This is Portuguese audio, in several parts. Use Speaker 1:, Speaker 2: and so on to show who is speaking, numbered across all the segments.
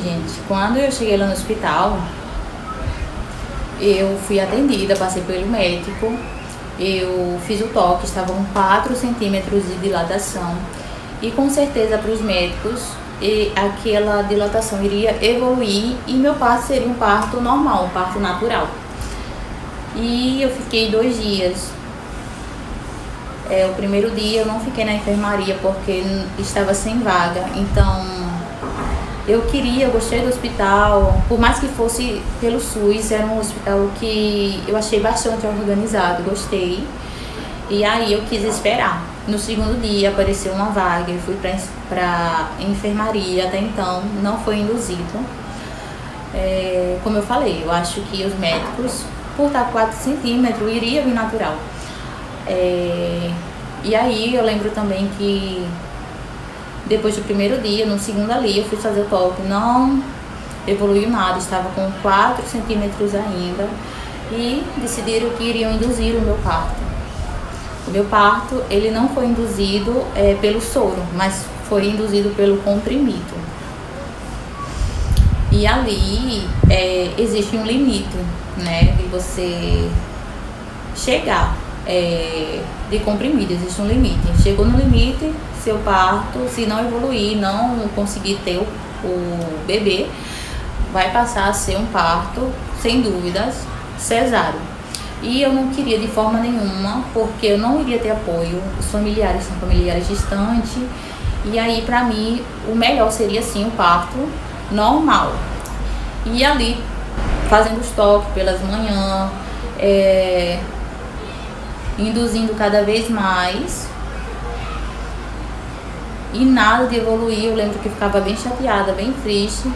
Speaker 1: gente, quando eu cheguei lá no hospital, eu fui atendida, passei pelo médico, eu fiz o toque, estava com 4 centímetros de dilatação e com certeza para os médicos aquela dilatação iria evoluir e meu parto seria um parto normal, um parto natural. E eu fiquei 2 dias. O primeiro dia eu não fiquei na enfermaria porque estava sem vaga, então eu gostei do hospital, por mais que fosse pelo SUS, era um hospital que eu achei bastante organizado, gostei. E aí eu quis esperar. No segundo dia apareceu uma vaga, eu fui para enfermaria, até então não foi induzido. Como eu falei, eu acho que os médicos, por estar 4 centímetros, iria vir natural. E aí eu lembro também que depois do primeiro dia, no segundo ali, eu fui fazer o toque, não evoluiu nada, estava com 4 centímetros ainda e decidiram que iriam induzir o meu parto. O meu parto, ele não foi induzido pelo soro, mas foi induzido pelo comprimido. E ali existe um limite, né, de você chegar de comprimido, existe um limite. Chegou no limite, seu parto, se não evoluir, não conseguir ter o bebê, vai passar a ser um parto, sem dúvidas, cesáreo. E eu não queria de forma nenhuma, porque eu não iria ter apoio, os familiares são familiares distantes, e aí pra mim o melhor seria sim o parto normal. E ali, fazendo os toques pelas manhãs, induzindo cada vez mais, e nada de evoluir. Eu lembro que ficava bem chateada, bem triste,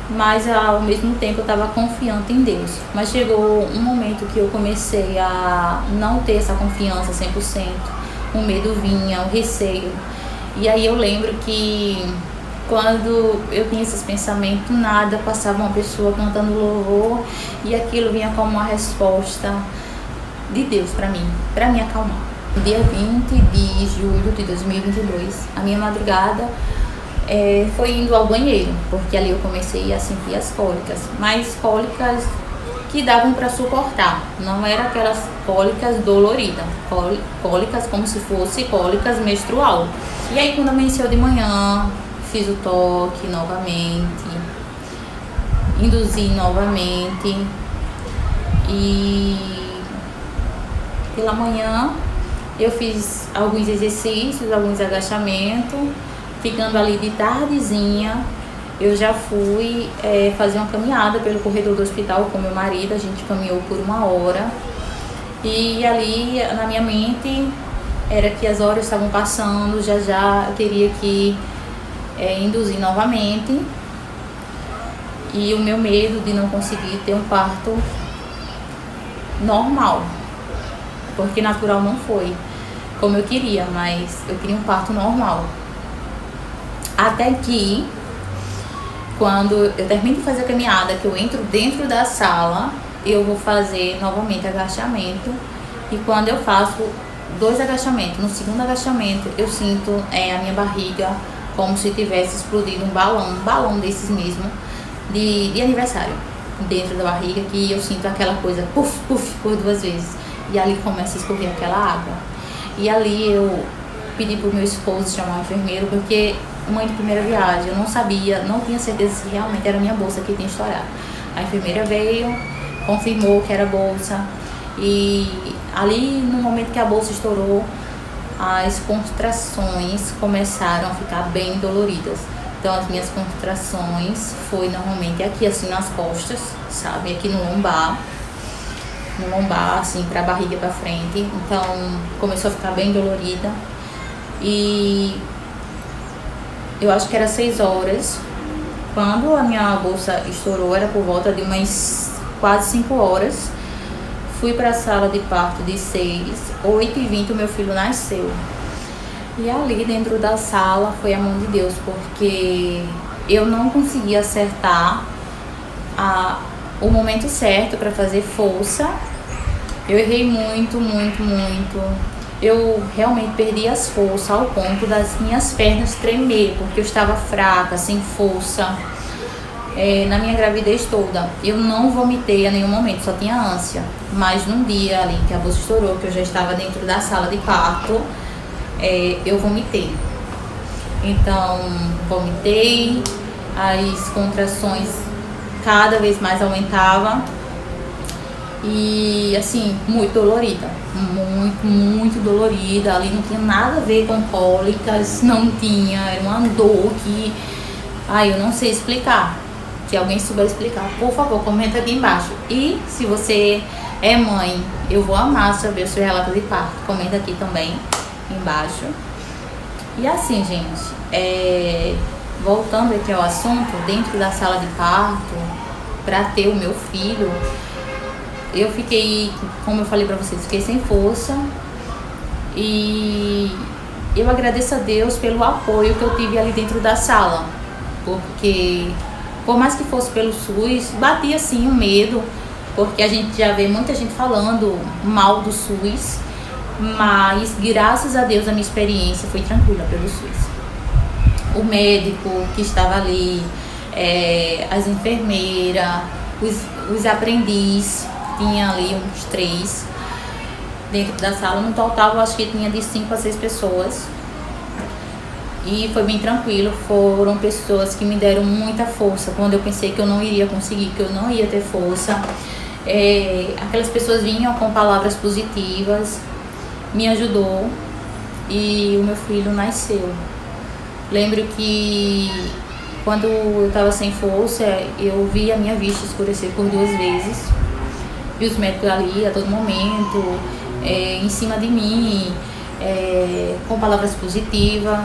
Speaker 1: mas ao mesmo tempo eu estava confiante em Deus. Mas chegou um momento que eu comecei a não ter essa confiança 100%, o medo vinha, o receio. E aí eu lembro que quando eu tinha esses pensamentos, nada, passava uma pessoa cantando louvor e aquilo vinha como uma resposta de Deus para mim, para me acalmar. No dia 20 de julho de 2022, a minha madrugada foi indo ao banheiro, porque ali eu comecei a sentir as cólicas, mas cólicas que davam para suportar, não era aquelas cólicas doloridas, cólicas como se fosse cólicas menstrual. E aí quando amanheceu de manhã, fiz o toque novamente, induzi novamente e pela manhã eu fiz alguns exercícios, alguns agachamentos, ficando ali de tardezinha, eu já fui fazer uma caminhada pelo corredor do hospital com meu marido, a gente caminhou por 1 hora, e ali na minha mente era que as horas estavam passando, já eu teria que induzir novamente, e o meu medo de não conseguir ter um parto normal, porque natural não foi como eu queria, mas eu queria um parto normal. Até que, quando eu termino de fazer a caminhada, que eu entro dentro da sala, eu vou fazer novamente agachamento. E quando eu faço 2 agachamentos, no segundo agachamento, eu sinto a minha barriga como se tivesse explodido um balão desses mesmo, de aniversário, dentro da barriga, que eu sinto aquela coisa, puf, puf, por 2 vezes. E ali começa a escorrer aquela água. E ali eu pedi pro meu esposo chamar um enfermeiro, porque mãe de primeira viagem, eu não sabia, não tinha certeza se realmente era a minha bolsa que tinha estourado. A enfermeira veio, confirmou que era bolsa, e ali no momento que a bolsa estourou, as contrações começaram a ficar bem doloridas. Então as minhas contrações foi normalmente aqui assim nas costas, sabe, aqui no lombar assim, pra barriga pra frente. Então começou a ficar bem dolorida, e eu acho que era 6 horas. Quando a minha bolsa estourou, era por volta de umas quase 5 horas. Fui para a sala de parto de 6, 8h20 o meu filho nasceu. E ali dentro da sala foi a mão de Deus, porque eu não conseguia acertar o momento certo para fazer força. Eu errei muito. Eu realmente perdi as forças ao ponto das minhas pernas tremer, porque eu estava fraca, sem força. na minha gravidez toda, eu não vomitei a nenhum momento, só tinha ânsia. Mas num dia ali que a bolsa estourou, que eu já estava dentro da sala de parto, eu vomitei. Então, vomitei, as contrações cada vez mais aumentavam. E assim, muito dolorida, muito dolorida. Ali não tinha nada a ver com cólicas, não tinha, era uma dor que, eu não sei explicar. Se alguém souber explicar, por favor, comenta aqui embaixo. E se você é mãe, eu vou amar saber o seu relato de parto, comenta aqui também embaixo. E assim, gente, voltando aqui ao assunto, dentro da sala de parto, para ter o meu filho, eu fiquei, como eu falei pra vocês, fiquei sem força. E eu agradeço a Deus pelo apoio que eu tive ali dentro da sala. Porque, por mais que fosse pelo SUS, batia sim um medo. Porque a gente já vê muita gente falando mal do SUS. Mas, graças a Deus, a minha experiência foi tranquila pelo SUS. O médico que estava ali, as enfermeiras, os aprendizes, tinha ali uns 3 dentro da sala. No total, eu acho que tinha de 5 a 6 pessoas. E foi bem tranquilo. Foram pessoas que me deram muita força quando eu pensei que eu não iria conseguir, que eu não ia ter força. Aquelas pessoas vinham com palavras positivas, me ajudou e o meu filho nasceu. Lembro que quando eu estava sem força, eu vi a minha vista escurecer por 2 vezes. Vi os médicos ali a todo momento, em cima de mim, com palavras positivas.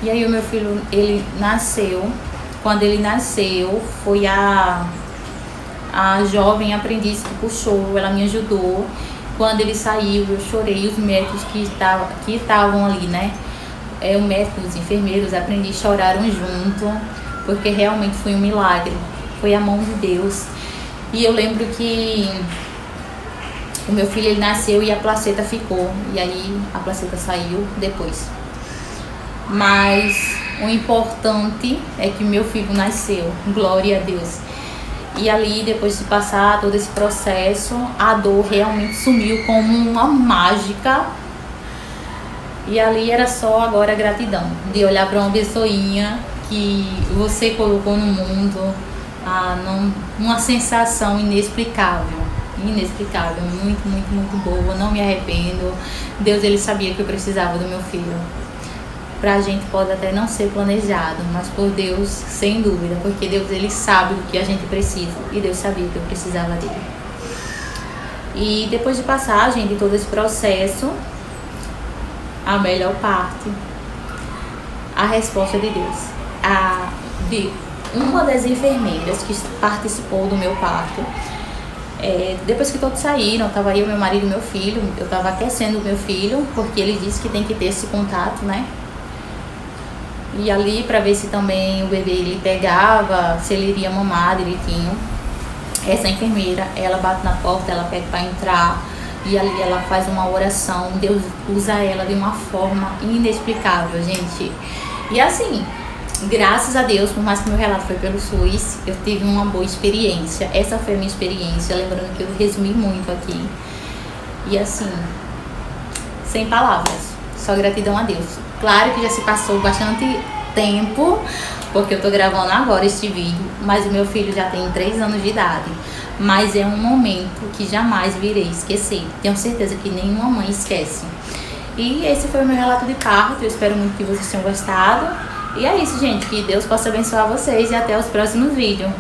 Speaker 1: E aí o meu filho, ele nasceu. Quando ele nasceu, foi a jovem aprendiz que puxou, ela me ajudou. Quando ele saiu, eu chorei. Os médicos que estavam ali, né? O médico, os enfermeiros, os aprendizes choraram junto, porque realmente foi um milagre. Foi a mão de Deus. E eu lembro que o meu filho, ele nasceu e a placenta ficou. E aí a placenta saiu depois. Mas o importante é que meu filho nasceu. Glória a Deus. E ali, depois de passar todo esse processo, a dor realmente sumiu como uma mágica. E ali era só agora gratidão. De olhar para uma pessoinha que você colocou no mundo. Uma sensação inexplicável, muito boa, não me arrependo. Deus, ele sabia que eu precisava do meu filho. Pra gente pode até não ser planejado, mas por Deus, sem dúvida, porque Deus, ele sabe o que a gente precisa, e Deus sabia que eu precisava dele. E depois de passagem de todo esse processo, a melhor parte, a resposta de Deus, uma das enfermeiras que participou do meu parto, depois que todos saíram, tava eu, meu marido e meu filho. Eu tava aquecendo o meu filho, porque ele disse que tem que ter esse contato, né? E ali para ver se também o bebê ele pegava, se ele iria mamar direitinho. Essa enfermeira, ela bate na porta, ela pede para entrar, e ali ela faz uma oração. Deus usa ela de uma forma inexplicável, gente. E assim, graças a Deus, por mais que meu relato foi pelo SUS, eu tive uma boa experiência. Essa foi a minha experiência, lembrando que eu resumi muito aqui. E assim, sem palavras, só gratidão a Deus. Claro que já se passou bastante tempo, porque eu tô gravando agora este vídeo, mas o meu filho já tem 3 anos de idade. Mas é um momento que jamais virei esquecer. Tenho certeza que nenhuma mãe esquece. E esse foi o meu relato de parto. Eu espero muito que vocês tenham gostado. E é isso, gente. Que Deus possa abençoar vocês e até os próximos vídeos.